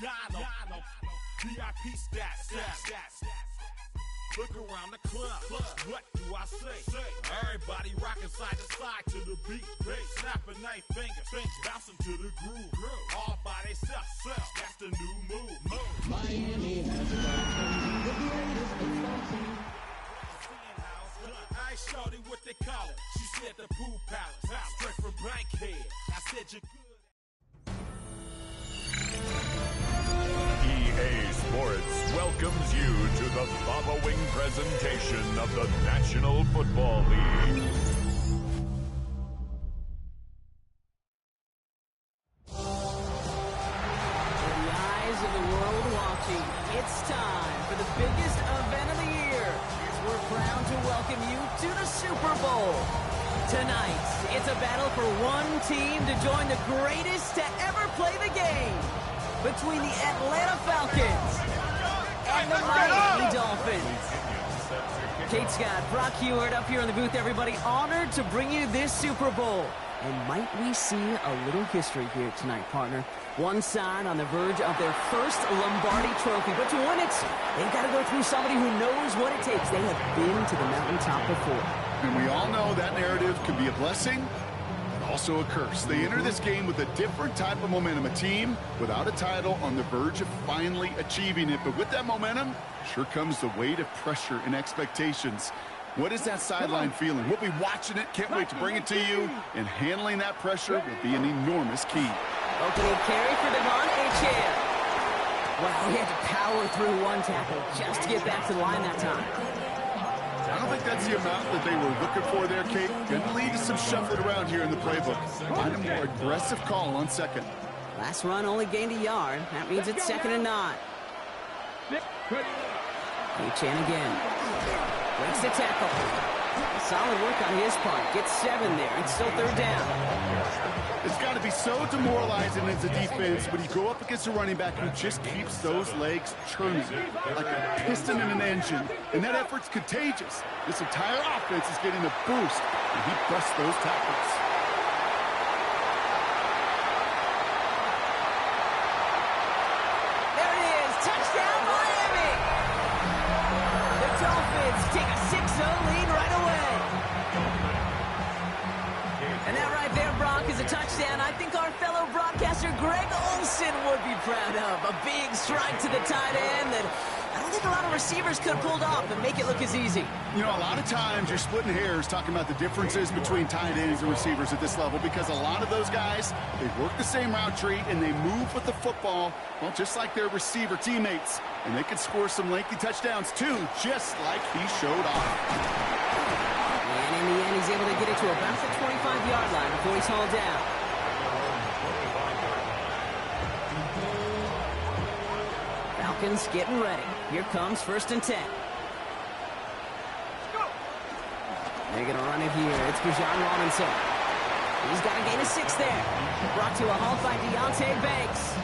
Donald. VIP stats. Look around the club. What do I say? Everybody rocking side to side to the beat. Snapping their fingers, bouncing to the groove. All by themselves. That's the new move. Miami has the greatest football team. I shorty what they call it. She said the pool palace. Straight from Bankhead. I said you good. EA Sports welcomes you to the following presentation of the National Football League. With the eyes of the world watching, it's time for the biggest event of the year as we're proud to welcome you to the Super Bowl. Tonight, it's a battle for one team to join the greatest to ever play the game. Between the Atlanta Falcons and the Miami Dolphins. Kate Scott, Brock Heward up here in the booth, everybody. Honored to bring you this Super Bowl. And might we see a little history here tonight, partner? One side on the verge of their first Lombardi trophy. But to win it, they've got to go through somebody who knows what it takes. They have been to the mountaintop before. And we all know that narrative can be a blessing, also a curse. They enter this game with a different type of momentum. A team without a title on the verge of finally achieving it. But with that momentum, sure comes the weight of pressure and expectations. What is that sideline feeling? We'll be watching it. Can't wait to bring it to you. And handling that pressure will be an enormous key. Opening carry for Devon Achane. Wow, he had to power through one tackle just to get back to the line that time. I don't think that's the amount that they were looking for there, Kate. Going to lead to some shuffling around here in the playbook. Find a more aggressive call on second. Last run only gained a yard. That means it's 2nd and 9. Achane again. Breaks the tackle. Solid work on his part. Gets 7 there. It's still 3rd down. It's got to be so demoralizing as a defense when you go up against a running back who just keeps those legs churning like a piston in an engine. And that effort's contagious. This entire offense is getting a boost, and he busts those tackles. There it is. Touchdown, Miami. The Dolphins take a 6-0 lead right away. And that right there, Brock, is a touchdown I think our fellow broadcaster Greg Olsen would be proud of. A big strike to the tight end that I don't think a lot of receivers could have pulled off and make it look as easy. You know, a lot of times you're splitting hairs talking about the differences between tight ends and receivers at this level because a lot of those guys, they work the same route tree and they move with the football, well, just like their receiver teammates. And they can score some lengthy touchdowns too, just like he showed off. And in the end, he's able to get it to about the 25-yard line before he's hauled down. Falcons getting ready. Here comes 1st and 10. They're going to run it here. It's Bijan Robinson. He's got a gain of 6 there. Brought to a halt by Deonte Banks.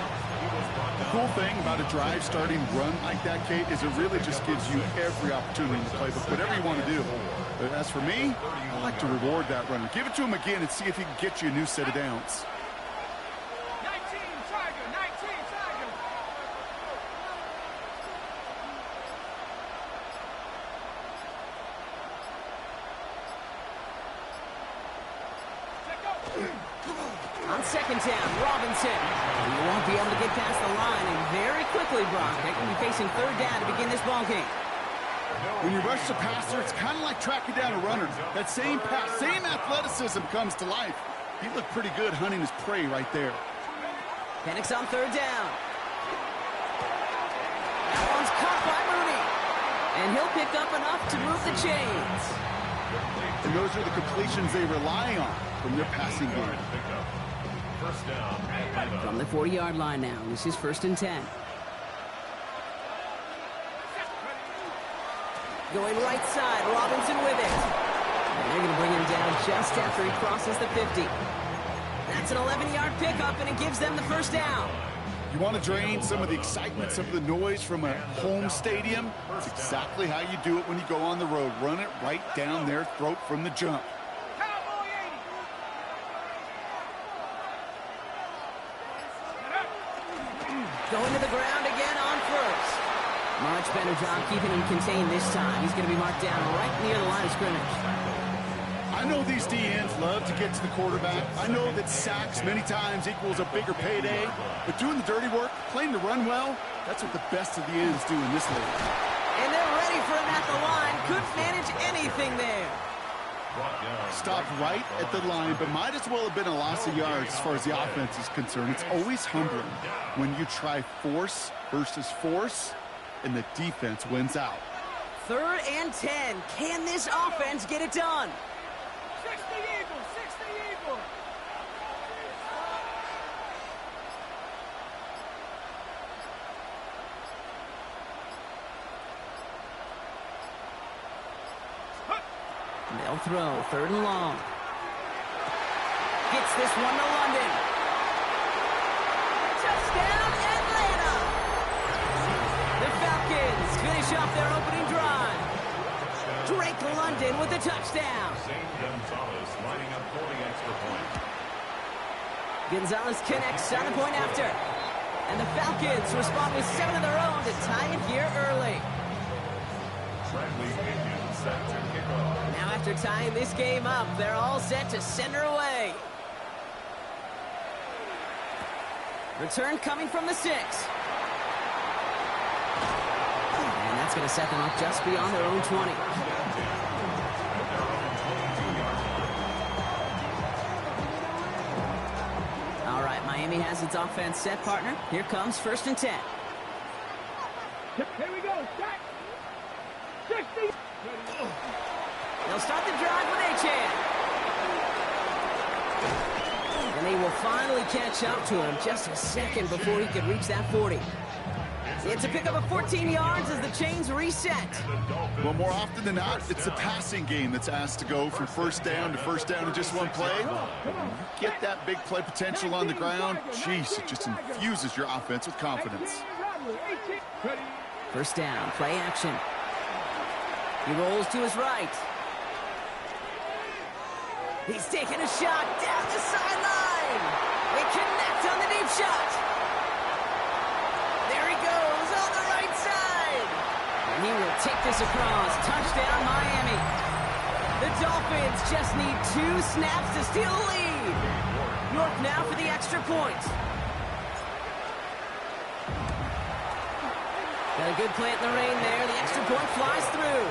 The cool thing about a drive starting run like that, Kate, is it really just gives you every opportunity in the playbook, whatever you want to do. But as for me, I like to reward that runner. Give it to him again and see if he can get you a new set of downs. 19 Tiger. On 2nd down, Robinson. He won't be able to get past the line, and very quickly, Brock, they can be facing 3rd down to begin this ballgame. When you rush the passer, it's kind of like tracking down a runner. That same pass, same athleticism comes to life. He looked pretty good hunting his prey right there. Penix on 3rd down. That one's caught by Mooney. And he'll pick up enough to move the chains. And those are the completions they rely on from their passing game. From the 40-yard line now, this is 1st and 10. Going right side, Robinson with it. And they're going to bring him down just after he crosses the 50. That's an 11-yard pickup, and it gives them the 1st down. You want to drain some of the excitement, some of the noise from a home stadium? It's exactly how you do it when you go on the road. Run it right down their throat from the jump. Going to the ground again on first. Much better job keeping him contained this time. He's going to be marked down right near the line of scrimmage. I know these DNs love to get to the quarterback. I know that sacks many times equals a bigger payday. But doing the dirty work, playing to run well, that's what the best of the ends do in this league. And they're ready for him at the line. Couldn't manage anything there. Stopped right at the line, but might as well have been a loss of yards as far as the offense is concerned. It's always humbling when you try force versus force, and the defense wins out. 3rd and 10. Can this offense get it done? 60 Eagles, 60 Eagles. They'll throw 3rd and long. Gets this one to London. Touchdown, Atlanta! The Falcons finish off their opening drive. Drake London with the touchdown. Gonzalez lining up for the extra point. Gonzalez connects on the point after. And the Falcons respond with 7 of their own to tie it here early. Bradley Pinion set to kick off. Now after tying this game up, they're all set to send her away. Return coming from the 6. And that's going to set them up just beyond their own 20. All right, Miami has its offense set, partner. Here comes 1st and 10. Here we go, set. 60. They'll start the drive with Achane. And they will finally catch up to him just a second before he could reach that 40. It's a pickup of 14 yards as the chains reset. Well, more often than not, it's the passing game that's asked to go from 1st down to 1st down in just one play. Get that big play potential on the ground. Jeez, it just infuses your offense with confidence. 1st down, play action. He rolls to his right. He's taking a shot down the sideline. They connect on the deep shot. There he goes on the right side. And he will take this across. Touchdown, Miami. The Dolphins just need 2 snaps to steal the lead. York now for the extra point. Got a good plant in the rain there. The extra point flies through.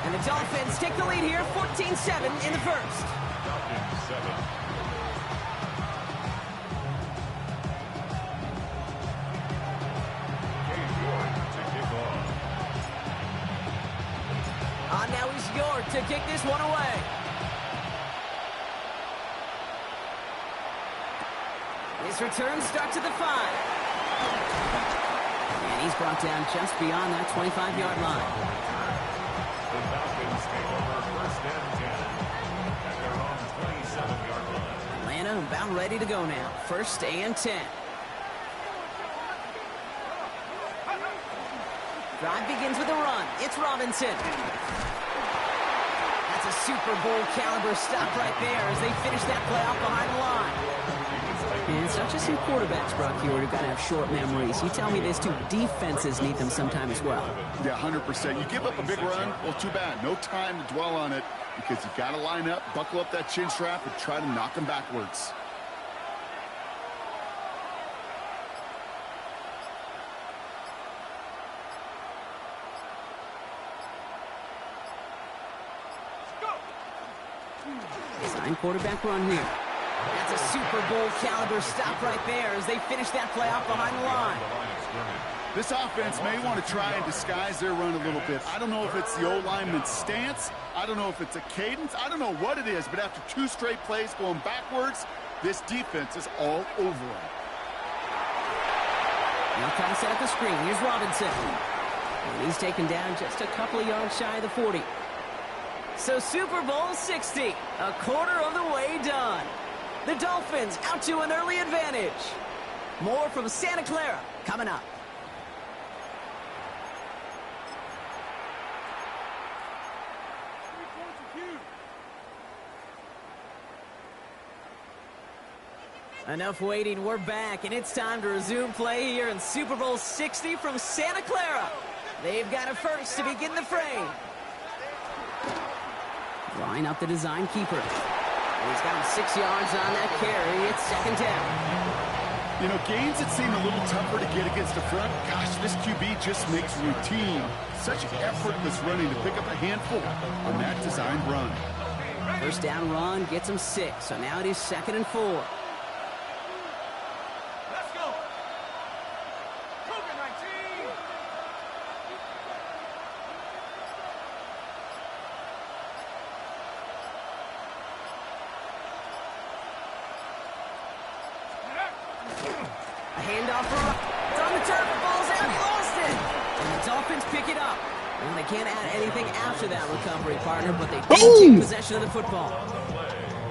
And the Dolphins take the lead here, 14-7 in the 1st. Falcons 7. Now he's York to kick this one away. His return starts at the 5. And he's brought down just beyond that 25-yard line. The Falcons take over 1st and 10 at their own 27-yard line. Atlanta about ready to go now. 1st and 10. Drive begins with a run. It's Robinson. That's a Super Bowl caliber stop right there as they finish that play off behind the line. And it's not just some quarterbacks, Brock Hewitt, who've got to have short memories. You tell me this too, defenses need them sometime as well. Yeah, 100%. You give up a big run, well, too bad. No time to dwell on it because you got to line up, buckle up that chin strap, and try to knock them backwards. Design quarterback run here. That's a Super Bowl caliber stop right there as they finish that play off behind the line. This offense may want to try and disguise their run a little bit. I don't know if it's the O-lineman's stance. I don't know if it's a cadence. I don't know what it is, but after 2 straight plays going backwards, this defense is all over them. Now trying to set up a screen. Here's Robinson. And he's taken down just a couple of yards shy of the 40. So Super Bowl 60, a quarter of the way done. The Dolphins out to an early advantage. More from Santa Clara coming up. Enough waiting, we're back, and it's time to resume play here in Super Bowl 60 from Santa Clara. They've got a first to begin the fray. Drawing up the design keeper. And he's got him 6 yards on that carry. It's second down. You know, gains that seem a little tougher to get against the front. Gosh, this QB just makes routine such effortless running to pick up a handful on that designed run. First down run gets him 6, so now it is 2nd and 4. Let's go. COVID-19. A handoff for it's on the turf, it falls out, he lost it. And the Dolphins pick it up. Well, they can't add anything after that recovery, partner, but they do take possession of the football.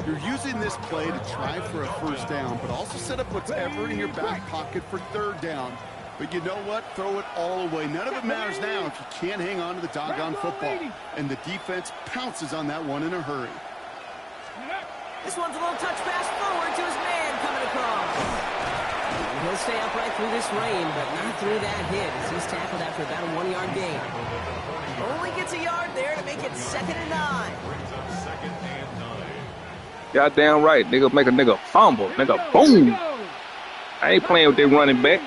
You're using this play to try for a first down, but also set up whatever in your back pocket for third down. But you know what? Throw it all away. None of it matters now if you can't hang on to the doggone football. And the defense pounces on that one in a hurry. This one's a little touch pass forward to his man coming across. He'll stay upright through this rain, but not through that hit as he's tackled after about a 1-yard gain. Only gets a yard there to make it 2nd and 9. Goddamn right, nigga. Make a nigga fumble. Nigga, boom. I ain't playing with that running back.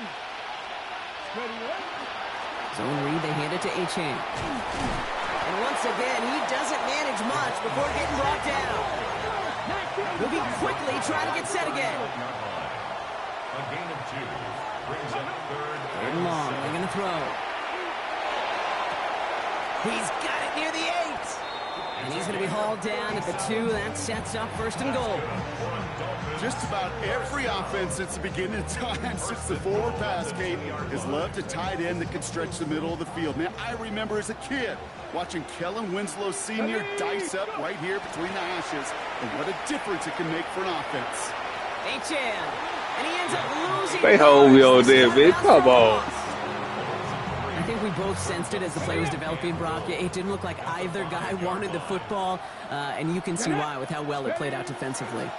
Zone read, they hand it to Achane. And once again, he doesn't manage much before getting brought down. Moving quickly, trying to get set again. A gain of 2 brings up 3rd And long, they're going to throw. He's got it near the 8. And he's going to be hauled down at the 2. That sets up 1st and goal. Just about every offense since the beginning of time, since the forward pass game, has loved a tight end that can stretch the middle of the field. Man, I remember as a kid watching Kellen Winslow Sr. dice up right here between the hashes. And what a difference it can make for an offense. Achane. And he ends up losing. They hold me over there, man. Come on. I think we both sensed it as the play was developing, Brock. It didn't look like either guy wanted the football, and you can see why with how well it played out defensively.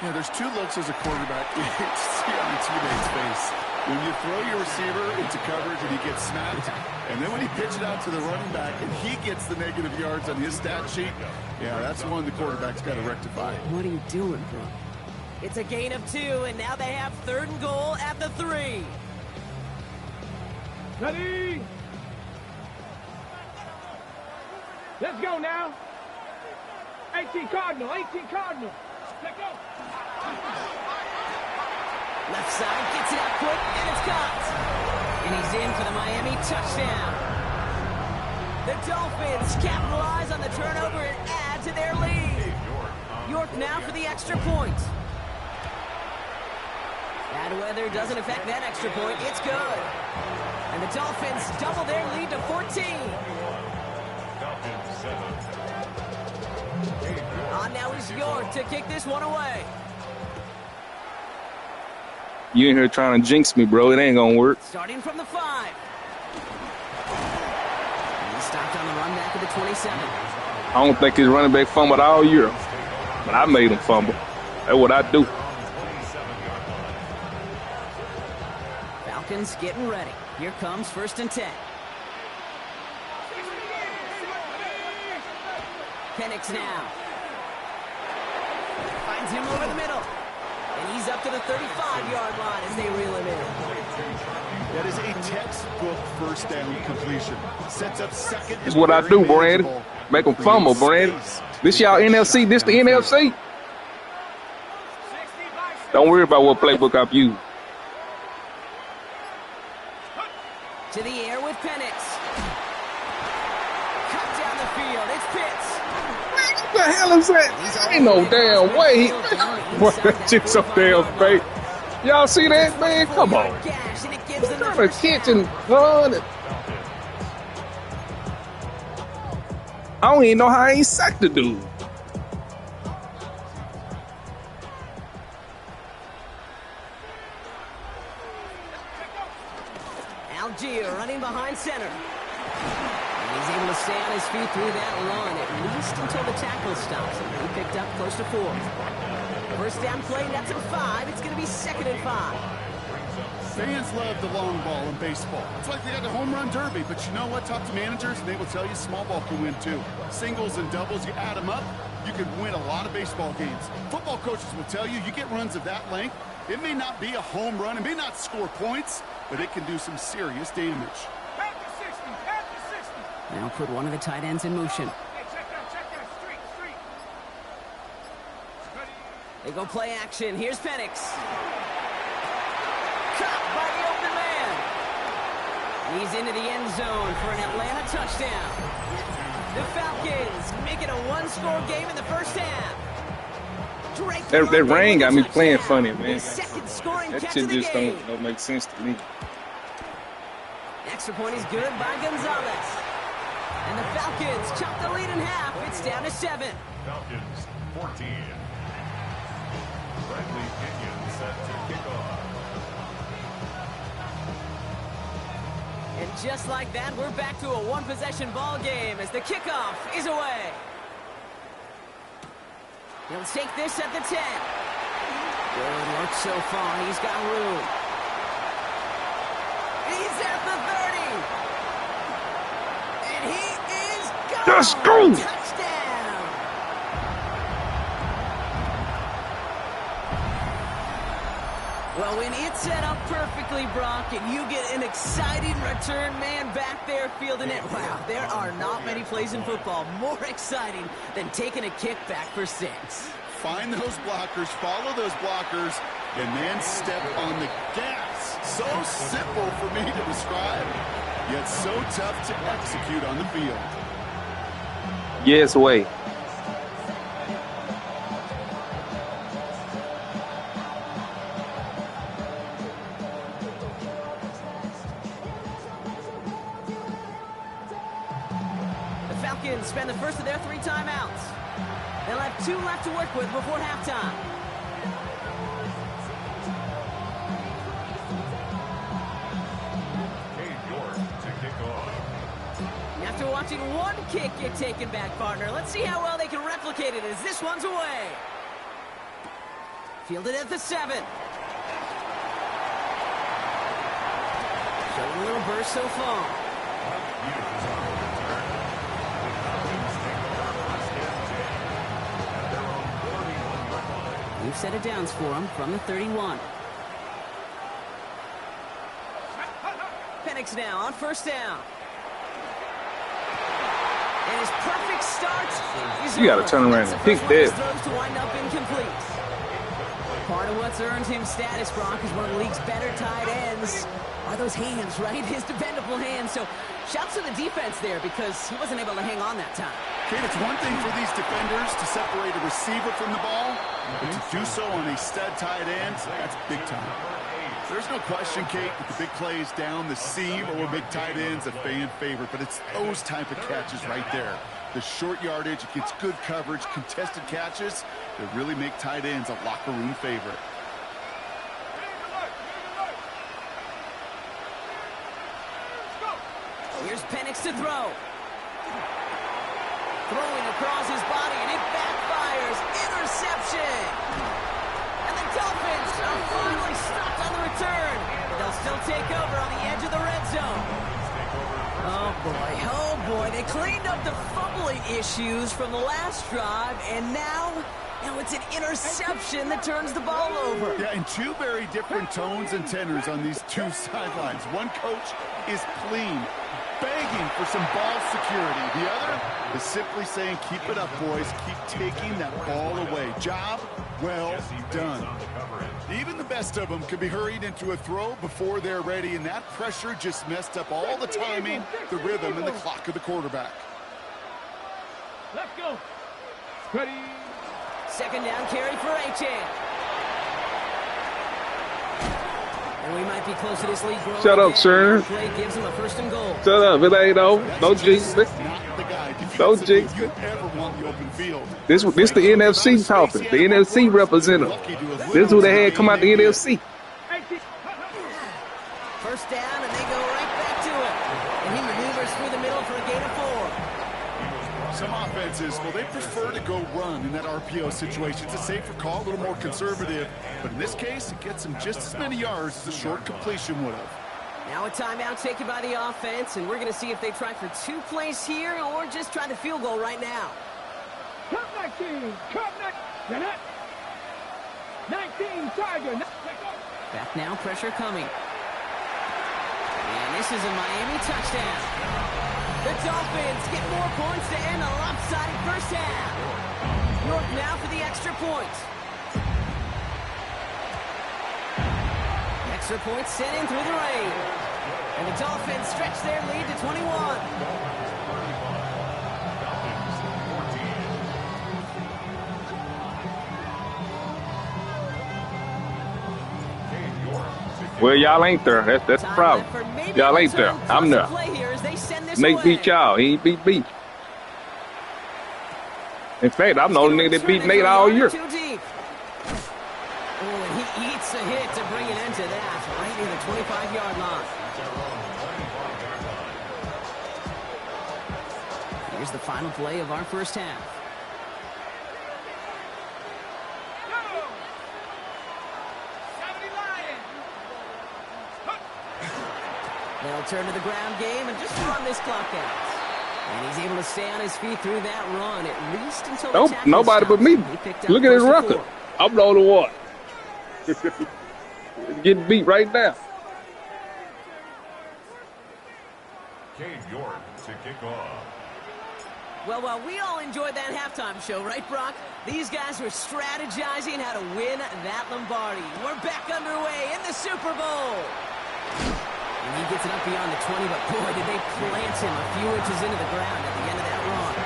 Yeah, there's 2 looks as a quarterback you see on your teammate's face. When you throw your receiver into coverage and he gets snapped, and then when he pitches it out to the running back and he gets the negative yards on his stat sheet, yeah, that's one the quarterback's got to rectify. What are you doing, bro? It's a gain of 2, and now they have 3rd and goal at the 3. Ready? Let's go now. 18 Cardinal, 18 Cardinal. Let's go. Left side, gets it out quick, and it's caught. And he's in for the Miami touchdown. The Dolphins capitalize on the turnover and add to their lead. York now for the extra point. Bad weather doesn't affect that extra point. It's good. And the Dolphins double their lead to 14. On now is York to kick this one away. You in here trying to jinx me, bro. It ain't gonna work. Starting from the 5. And he stopped on the run back of the 27. I don't think his running back fumbled all year, but I made him fumble. That's what I do. Falcons getting ready. Here comes 1st and 10. Penix now. Finds him over the middle. And he's up to the 35-yard line as they reel him in. That is a textbook first down completion. Sets up second. That's what I do, Brandon. Make them fumble, Brandon. This y'all NFC? This the NFC? Don't worry about what playbook I've used. To the air with Penix. Cut down the field. It's Pitts. What the hell is that? Ain't no damn way. What that shit so damn fake. Y'all see that, man? Come on. Trying to catch and run. I don't even know how I ain't sacked the dude. Algier running behind center. And he's able to stay on his feet through that run, at least until the tackle stops him. He picked up close to 4. First down play, that's at 5. It's going to be 2nd and 5. Fans love the long ball in baseball. It's like they got the home run derby, but you know what? Talk to managers, and they will tell you small ball can win too. Singles and doubles, you add them up, you can win a lot of baseball games. Football coaches will tell you, you get runs of that length, it may not be a home run, it may not score points, but it can do some serious damage. Pass to 60, pass to 60. Now put one of the tight ends in motion. Hey, check that, street. Ready. They go play action. Here's Penix. Caught by the open man. He's into the end zone for an Atlanta touchdown. The Falcons make it a one-score game in the first half. That rain got me playing funny, man. Second scoring That catch shit of the just game. don't make sense to me. Extra point is good by Gonzalez. And the Falcons chop the lead in half. It's down to 7. Falcons 14. Bradley Kenyon set to kick off. And just like that, we're back to a one-possession ball game as the kickoff is away. He'll take this at the 10. Good work so far. He's got room. He's at the 30. And he is gone. Let's go. Touchdown. Well, when it's set up perfectly, Brock, and you get an exciting return man back there fielding it, wow, there are not many plays in football more exciting than taking a kick back for 6. Find those blockers, follow those blockers, and then step on the gas. So simple for me to describe, yet so tough to execute on the field. Yes, way. The Falcons spend the first of their 3 timeouts. They'll have 2 left to work with before halftime. After watching one kick get taken back, partner, let's see how well they can replicate it as this one's away. Fielded at the 7. Showing a little burst so far. We've set it downs for him from the 31. Penix now on first down. And his perfect start is You gotta turn around and pick that. Throws to wind up incomplete. Part of what's earned him status, Brock, is one of the league's better tight ends. Are those hands, right? His dependable hands. So shouts to the defense there because he wasn't able to hang on that time. Kate, it's one thing for these defenders to separate a receiver from the ball, but to do so on a stud tight end, that's big time. There's no question, Kate, that the big plays down the seam or big tight ends a fan favorite, but it's those type of catches right there. The short yardage against good coverage, contested catches that really make tight ends a locker room favorite. Here's Penix to throw. Throwing across his body, and it backfires. Interception. And the Dolphins are finally stopped on the return. They'll still take over on the edge of the red zone. Oh boy, they cleaned up the fumbling issues from the last drive, and now it's an interception that turns the ball over. Yeah, and 2 very different tones and tenors on these 2 sidelines. One coach is clean, begging for some ball security. The other is simply saying, keep it up, boys. Keep taking that ball away. Job well done. Even the best of them could be hurried into a throw before they're ready, and that pressure just messed up all the timing, the rhythm, and the clock of the quarterback. Let's go. Ready. Second down carry for Achane. And we might be close to this league growing. Shut up, sir. Play gives him a first and goal. Shut up. It ain't no. No jinx. No jinx. This the NFC talking. The NFC representative. This is who they had come out the NFC. First down, and they go right back to it. And he maneuvers through the middle for a gain of 4. Some offenses, well, they prefer to go run in that RPO situation. It's a safer call, a little more conservative. But in this case, it gets them just as many yards as a short completion would have. Now a timeout taken by the offense, and we're going to see if they try for 2 plays here or just try the field goal right now. Cut 19. Cut 19. 19, Tiger. Back now, pressure coming. And this is a Miami touchdown. The Dolphins get more points to end a lopsided first half. York now for the extra point. Extra point sent in through the rain. And the Dolphins stretch their lead to 21. Well, y'all ain't there. That's the problem. Y'all ain't there. I'm there. Nate beat y'all. He ain't beat me. In fact, I'm the only nigga that beat Nate all year. Oh, and he eats a hit to bring an end to that. Right near the 25-yard line. Here's the final play of our first half. They'll turn to the ground game and just run this clock out. And he's able to stay on his feet through that run, at least until the tackle nobody stops. but me. Look at his record. I'm the only one. Getting beat right now. Cade York to kick off. Well, we all enjoyed that halftime show, right, Brock? These guys were strategizing how to win that Lombardi. We're back underway in the Super Bowl. And he gets it up beyond the 20, but boy, did they plant him a few inches into the ground at the end of that run.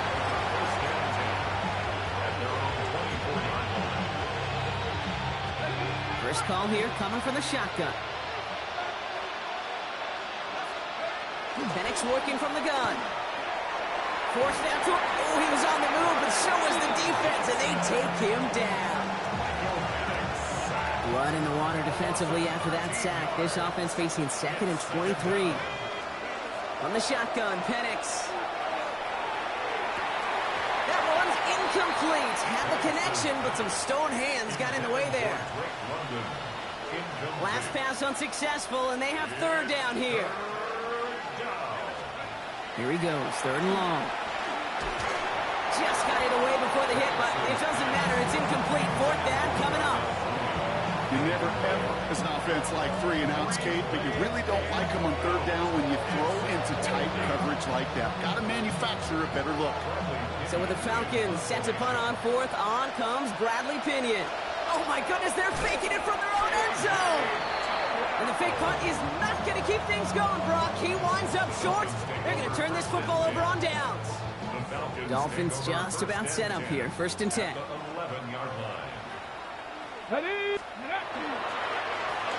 First call here coming from the shotgun. Penix working from the gun. Forced out to him. Oh, he was on the move, but so was the defense, and they take him down. Blood in the water defensively after that sack. This offense facing 2nd and 23. On the shotgun, Penix. That one's incomplete. Had the connection, but some stone hands got in the way there. Last pass unsuccessful, and they have 3rd down here. Here he goes, 3rd and long. Just got it away before the hit, but it doesn't matter. It's incomplete. 4th down coming up. You never ever, as an offense, like 3 and outs, Kate, but you really don't like them on 3rd down when you throw into tight coverage like that. Got to manufacture a better look. So with the Falcons set to punt on 4th, on comes Bradley Pinion. Oh my goodness, they're faking it from their own end zone. And the fake punt is not going to keep things going, Brock. He winds up short. They're going to turn this football over on downs. Dolphins just about set up here. 1st and 10.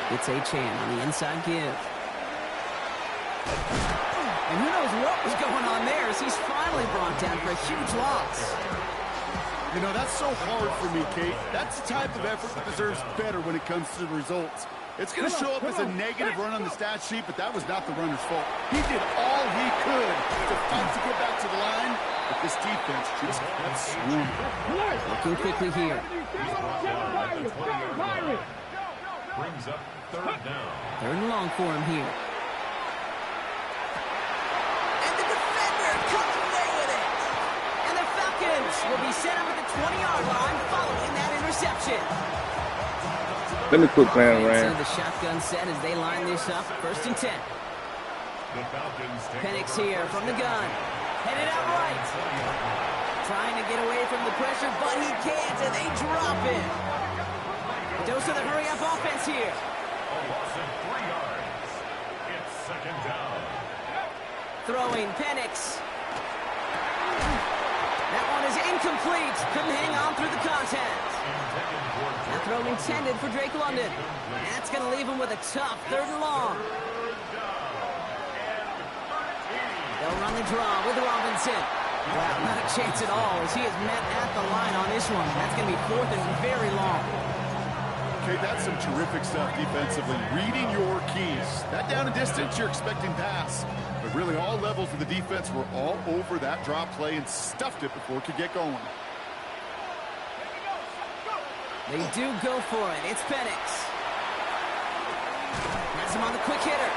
It's Achane on the inside give. And who knows what was going on there as he's finally brought down for a huge loss. You know, that's so hard for me, Kate. That's the type of effort that deserves better when it comes to the results. It's going to show up as a negative run on the stat sheet, but that was not the runner's fault. He did all he could to fight to get back to the line, but this defense just kept swarming. Looking quickly here. Brings up 3rd down. 3rd and long for him here. And the defender comes away with it. And the Falcons will be set up at the 20-yard line following that interception. Let me quit playing around. The shotgun set as they line this up. 1st and 10. Penix here from the gun. Headed out right. Trying to get away from the pressure, but he can't, and they drop it. Dose of the hurry-up offense here. A loss of 3 yards. It's 2nd down. Throwing Penix. That one is incomplete. Couldn't hang on through the contact. That throw intended for Drake London. That's going to leave him with a tough 3rd and long. They'll run the draw with Robinson. Well, not a chance at all as he is met at the line on this one. That's going to be 4th and very long. Okay, that's some terrific stuff defensively. Reading your keys. That down and distance, you're expecting pass. But really, all levels of the defense were all over that drop play and stuffed it before it could get going. They do go for it. It's Penix. Has him on the quick hitter.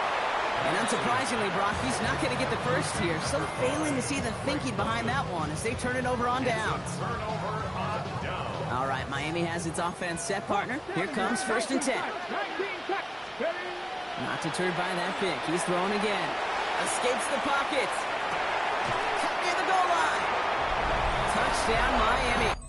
And unsurprisingly, Brock, he's not going to get the first here. So failing to see the thinking behind that one as they turn it over on downs. All right, Miami has its offense set, partner. Here comes 1st and 10. Not deterred by that pick. He's throwing again. Escapes the pocket. Cut near the goal line. Touchdown, Miami.